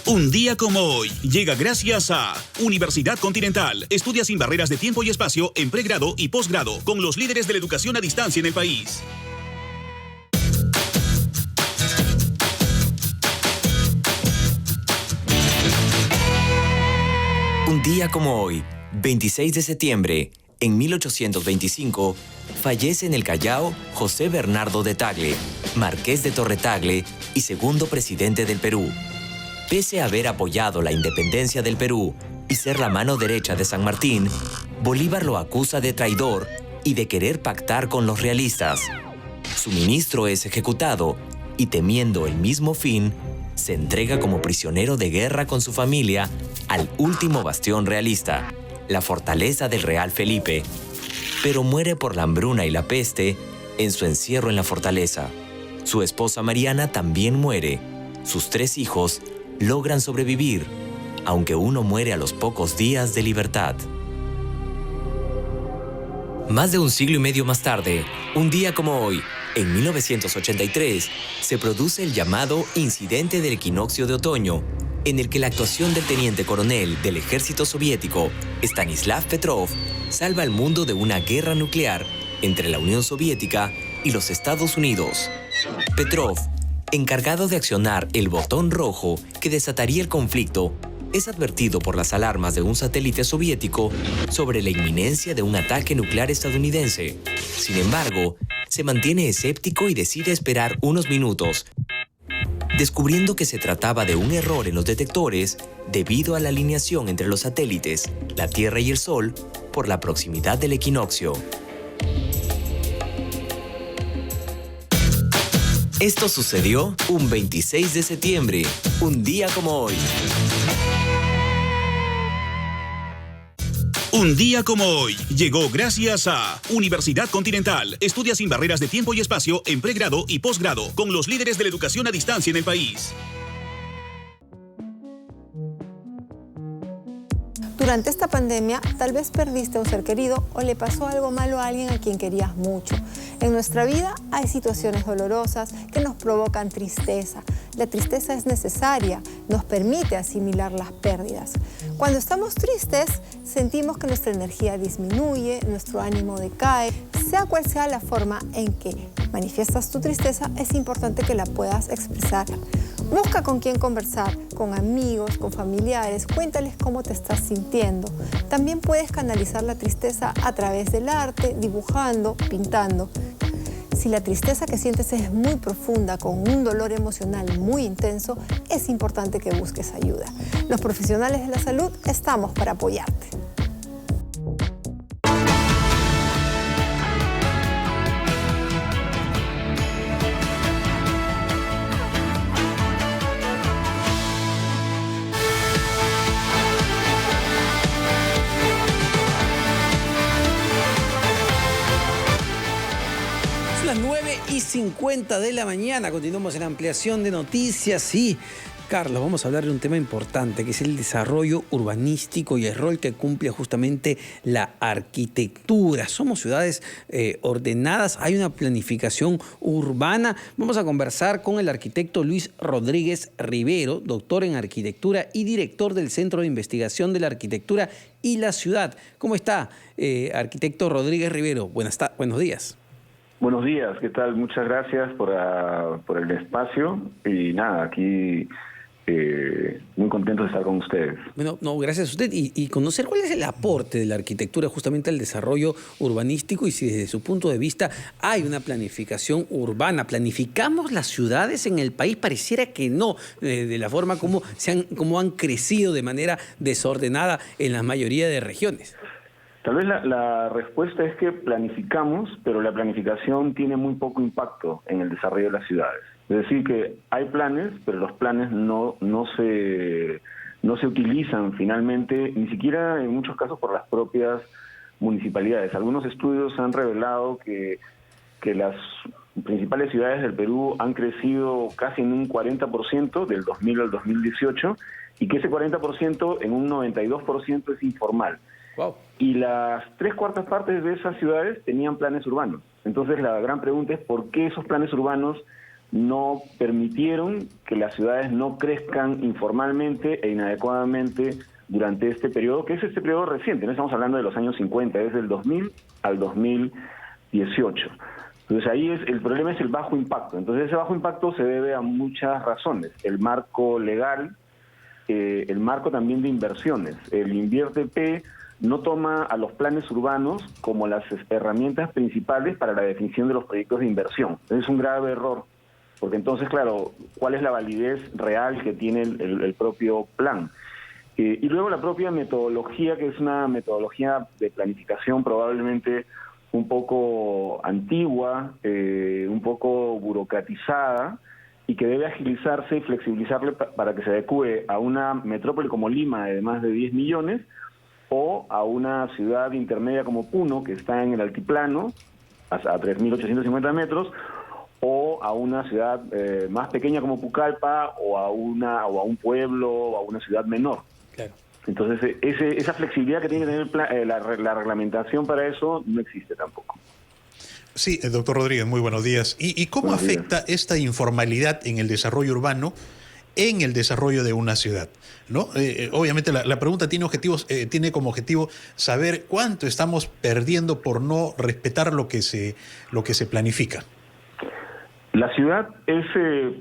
Un día como hoy llega gracias a Universidad Continental. Estudia sin barreras de tiempo y espacio en pregrado y posgrado con los líderes de la educación a distancia en el país. Un día como hoy, 26 de septiembre, en 1825, fallece en el Callao José Bernardo de Tagle, marqués de Torre-Tagle y segundo presidente del Perú. Pese a haber apoyado la independencia del Perú y ser la mano derecha de San Martín, Bolívar lo acusa de traidor y de querer pactar con los realistas. Su ministro es ejecutado y, temiendo el mismo fin, se entrega como prisionero de guerra con su familia al último bastión realista, la fortaleza del Real Felipe, pero muere por la hambruna y la peste en su encierro en la fortaleza. Su esposa Mariana también muere. Sus 3 hijos logran sobrevivir, aunque uno muere a los pocos días de libertad. Más de un siglo y medio más tarde, un día como hoy, en 1983, se produce el llamado Incidente del Equinoccio de Otoño, en el que la actuación del teniente coronel del ejército soviético, Stanislav Petrov, salva al mundo de una guerra nuclear entre la Unión Soviética y los Estados Unidos. Petrov, encargado de accionar el botón rojo que desataría el conflicto, es advertido por las alarmas de un satélite soviético sobre la inminencia de un ataque nuclear estadounidense. Sin embargo, se mantiene escéptico y decide esperar unos minutos, descubriendo que se trataba de un error en los detectores debido a la alineación entre los satélites, la Tierra y el Sol, por la proximidad del equinoccio. Esto sucedió un 26 de septiembre, un día como hoy. Un día como hoy llegó gracias a Universidad Continental. Estudia sin barreras de tiempo y espacio en pregrado y posgrado con los líderes de la educación a distancia en el país. Durante esta pandemia, tal vez perdiste a un ser querido o le pasó algo malo a alguien a quien querías mucho. En nuestra vida hay situaciones dolorosas que nos provocan tristeza. La tristeza es necesaria, nos permite asimilar las pérdidas. Cuando estamos tristes, sentimos que nuestra energía disminuye, nuestro ánimo decae. Sea cual sea la forma en que manifiestas tu tristeza, es importante que la puedas expresar. Busca con quién conversar, con amigos, con familiares, cuéntales cómo te estás sintiendo. También puedes canalizar la tristeza a través del arte, dibujando, pintando. Si la tristeza que sientes es muy profunda, con un dolor emocional muy intenso, es importante que busques ayuda. Los profesionales de la salud estamos para apoyarte. 8:50 de la mañana. Continuamos en ampliación de noticias y, Carlos, vamos a hablar de un tema importante, que es el desarrollo urbanístico y el rol que cumple justamente la arquitectura. Somos ciudades ordenadas, hay una planificación urbana. Vamos a conversar con el arquitecto Luis Rodríguez Rivero, doctor en arquitectura y director del Centro de Investigación de la Arquitectura y la Ciudad. ¿Cómo está, arquitecto Rodríguez Rivero? Buenos días. Buenos días, ¿qué tal? Muchas gracias por el espacio y nada, aquí muy contento de estar con ustedes. Bueno, no, gracias a usted y conocer cuál es el aporte de la arquitectura justamente al desarrollo urbanístico y si desde su punto de vista hay una planificación urbana. ¿Planificamos las ciudades en el país? Pareciera que no, de la forma como han crecido de manera desordenada en la mayoría de regiones. Tal vez la respuesta es que planificamos, pero la planificación tiene muy poco impacto en el desarrollo de las ciudades. Es decir, que hay planes, pero los planes no se utilizan finalmente, ni siquiera en muchos casos por las propias municipalidades. Algunos estudios han revelado que las principales ciudades del Perú han crecido casi en un 40% del 2000 al 2018 y que ese 40% en un 92% es informal. Wow. Y las 3/4 partes de esas ciudades tenían planes urbanos. Entonces la gran pregunta es por qué esos planes urbanos no permitieron que las ciudades no crezcan informalmente e inadecuadamente durante este periodo, que es este periodo reciente, no estamos hablando de los años 50, es del 2000 al 2018. Entonces ahí el problema es el bajo impacto. Entonces ese bajo impacto se debe a muchas razones. El marco legal, el marco también de inversiones. El INVIERTE no toma a los planes urbanos como las herramientas principales para la definición de los proyectos de inversión. Es un grave error, porque entonces, claro, ¿cuál es la validez real que tiene el propio plan? Y luego la propia metodología, que es una metodología de planificación probablemente un poco antigua, un poco burocratizada, y que debe agilizarse y flexibilizarle para que se adecue a una metrópoli como Lima de más de 10 millones, o a una ciudad intermedia como Puno, que está en el altiplano, a 3.850 metros, o a una ciudad más pequeña como Pucallpa, o a un pueblo, o a una ciudad menor. Claro. Entonces, esa flexibilidad que tiene que tener la reglamentación para eso no existe tampoco. Sí, doctor Rodríguez, muy buenos días. ¿Y cómo afecta esta informalidad en el desarrollo urbano en el desarrollo de una ciudad? ¿No? Obviamente la pregunta tiene como objetivo saber cuánto estamos perdiendo por no respetar lo que se planifica. La ciudad es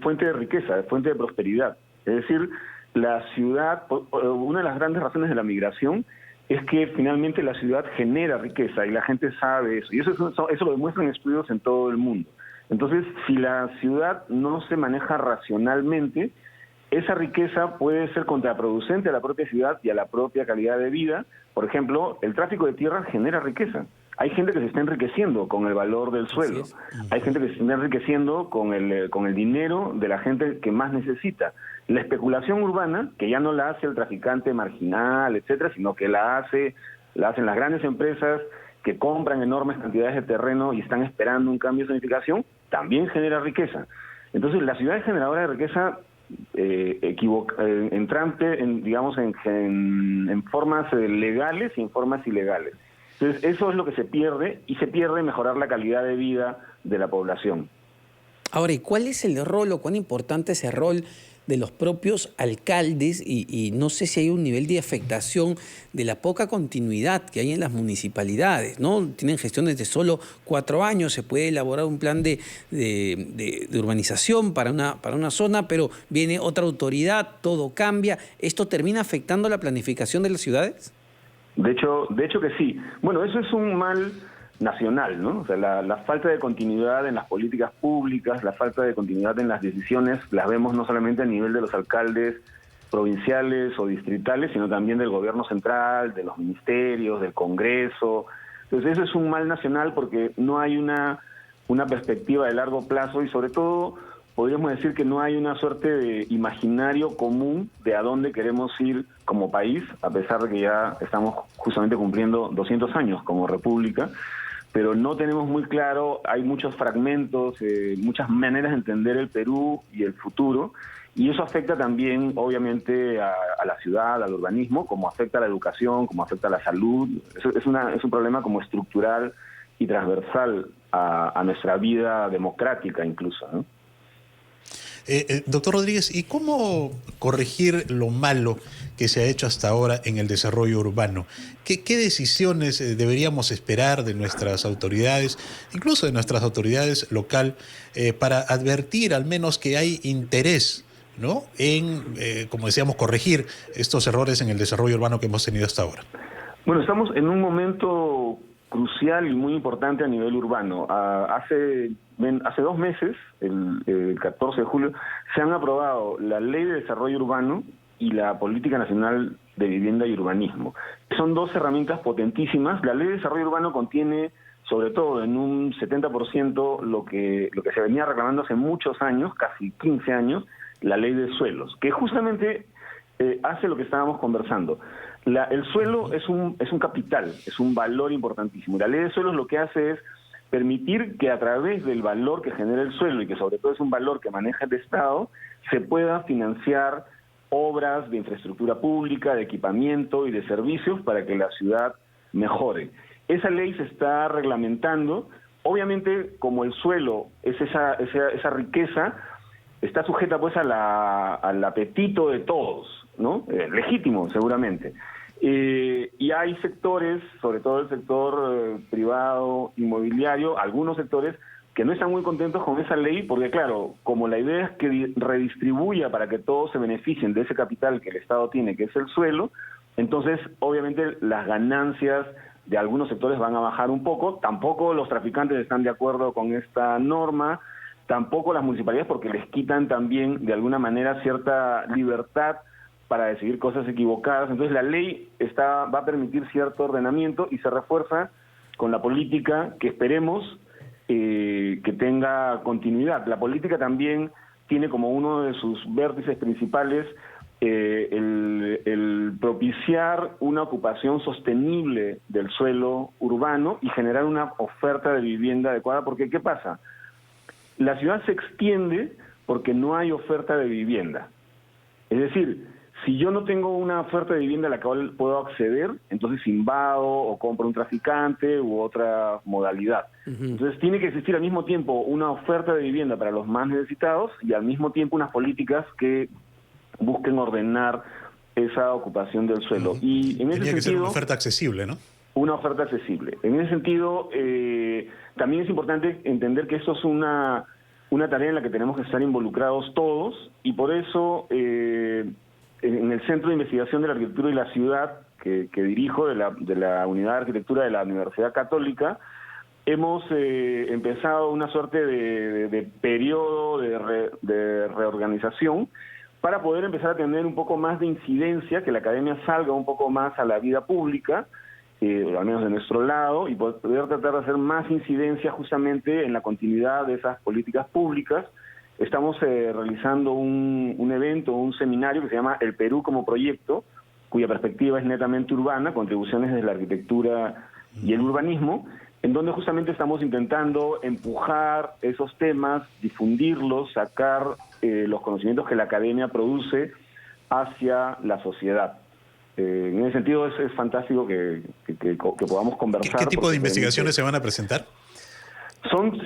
fuente de riqueza, fuente de prosperidad. Es decir, la ciudad, una de las grandes razones de la migración es que finalmente la ciudad genera riqueza y la gente sabe eso. Y eso lo demuestran estudios en todo el mundo. Entonces, si la ciudad no se maneja racionalmente, esa riqueza puede ser contraproducente a la propia ciudad y a la propia calidad de vida. Por ejemplo, el tráfico de tierra genera riqueza. Hay gente que se está enriqueciendo con el valor del suelo. Hay gente que se está enriqueciendo con el dinero de la gente que más necesita. La especulación urbana, que ya no la hace el traficante marginal, etcétera, sino que la hacen las grandes empresas que compran enormes cantidades de terreno y están esperando un cambio de zonificación, también genera riqueza. Entonces, la ciudad es generadora de riqueza entrante en formas legales y en formas ilegales. Entonces, eso es lo que se pierde, y se pierde mejorar la calidad de vida de la población. Ahora, ¿y cuál es el rol o cuán importante es el rol de los propios alcaldes? Y no sé si hay un nivel de afectación de la poca continuidad que hay en las municipalidades, ¿no? Tienen gestiones de solo 4 años, se puede elaborar un plan de urbanización para una zona, pero viene otra autoridad, todo cambia. ¿Esto termina afectando la planificación de las ciudades? De hecho que sí. Bueno, eso es un mal nacional, ¿no? O sea, la falta de continuidad en las políticas públicas, la falta de continuidad en las decisiones, las vemos no solamente a nivel de los alcaldes provinciales o distritales, sino también del gobierno central, de los ministerios, del Congreso. Entonces eso es un mal nacional porque no hay una perspectiva de largo plazo y sobre todo podríamos decir que no hay una suerte de imaginario común de a dónde queremos ir como país, a pesar de que ya estamos justamente cumpliendo 200 años como república. pero no tenemos muy claro, hay muchos fragmentos, muchas maneras de entender el Perú y el futuro, y eso afecta también, obviamente, a la ciudad, al urbanismo, como afecta a la educación, como afecta a la salud. Es un problema como estructural y transversal a nuestra vida democrática incluso, ¿no? Doctor Rodríguez, ¿y cómo corregir lo malo que se ha hecho hasta ahora en el desarrollo urbano? ¿Qué decisiones deberíamos esperar de nuestras autoridades, incluso de nuestras autoridades local, para advertir al menos que hay interés, ¿no?, en, como decíamos, corregir estos errores en el desarrollo urbano que hemos tenido hasta ahora? Bueno, estamos en un momento crucial y muy importante a nivel urbano. Hace 2 meses, el 14 de julio, se han aprobado la Ley de Desarrollo Urbano y la Política Nacional de Vivienda y Urbanismo. Son 2 herramientas potentísimas. La Ley de Desarrollo Urbano contiene, sobre todo en un 70%, lo que se venía reclamando hace muchos años, casi 15 años, la Ley de Suelos, que justamente hace lo que estábamos conversando. El suelo es un capital, es un valor importantísimo. La Ley de Suelos lo que hace es permitir que a través del valor que genera el suelo, y que sobre todo es un valor que maneja el Estado, se pueda financiar obras de infraestructura pública, de equipamiento y de servicios para que la ciudad mejore. Esa ley se está reglamentando. Obviamente, como el suelo es esa riqueza, está sujeta pues al apetito de todos, ¿no? Legítimo, seguramente. Y hay sectores, sobre todo el sector privado, inmobiliario, algunos sectores que no están muy contentos con esa ley, porque claro, como la idea es que redistribuya para que todos se beneficien de ese capital que el Estado tiene, que es el suelo, entonces obviamente las ganancias de algunos sectores van a bajar un poco. Tampoco los traficantes están de acuerdo con esta norma, tampoco las municipalidades, porque les quitan también de alguna manera cierta libertad para decidir cosas equivocadas. Entonces la ley va a permitir cierto ordenamiento y se refuerza con la política que esperemos que tenga continuidad. La política también tiene como uno de sus vértices principales el propiciar una ocupación sostenible del suelo urbano y generar una oferta de vivienda adecuada, porque ¿qué pasa? La ciudad se extiende porque no hay oferta de vivienda. Es decir, si yo no tengo una oferta de vivienda a la cual puedo acceder, entonces invado o compro un traficante u otra modalidad. Entonces tiene que existir al mismo tiempo una oferta de vivienda para los más necesitados y al mismo tiempo unas políticas que busquen ordenar esa ocupación del suelo. Y en ese Tenía que ser sentido, una oferta accesible, ¿no? Una oferta accesible. En ese sentido, también es importante entender que esto es una tarea en la que tenemos que estar involucrados todos, y por eso en el Centro de Investigación de la Arquitectura y la Ciudad, que dirijo, de la Unidad de Arquitectura de la Universidad Católica, hemos empezado una suerte de periodo de reorganización para poder empezar a tener un poco más de incidencia, que la academia salga un poco más a la vida pública, al menos de nuestro lado, y poder tratar de hacer más incidencia justamente en la continuidad de esas políticas públicas. Estamos realizando un evento, un seminario que se llama El Perú como Proyecto, cuya perspectiva es netamente urbana, contribuciones de la arquitectura y el urbanismo, en donde justamente estamos intentando empujar esos temas, difundirlos, sacar los conocimientos que la academia produce hacia la sociedad. En ese sentido es fantástico que podamos conversar. ¿Qué tipo de investigaciones se van a presentar? Son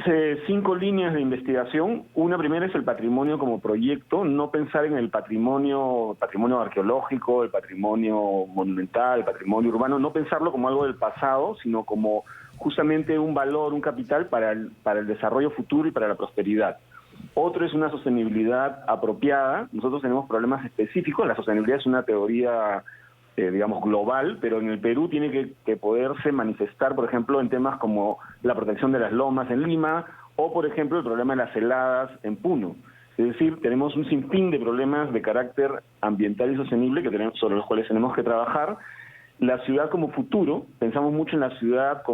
5 líneas de investigación. Una primera es el patrimonio como proyecto, no pensar en el patrimonio arqueológico, el patrimonio monumental, el patrimonio urbano, no pensarlo como algo del pasado, sino como justamente un valor, un capital para el desarrollo futuro y para la prosperidad. Otro es una sostenibilidad apropiada. Nosotros tenemos problemas específicos. La sostenibilidad es una teoría global, pero en el Perú tiene que poderse manifestar, por ejemplo, en temas como la protección de las lomas en Lima, o por ejemplo el problema de las heladas en Puno. Es decir, tenemos un sinfín de problemas de carácter ambiental y sostenible sobre los cuales tenemos que trabajar. La ciudad como futuro, pensamos mucho en la ciudad como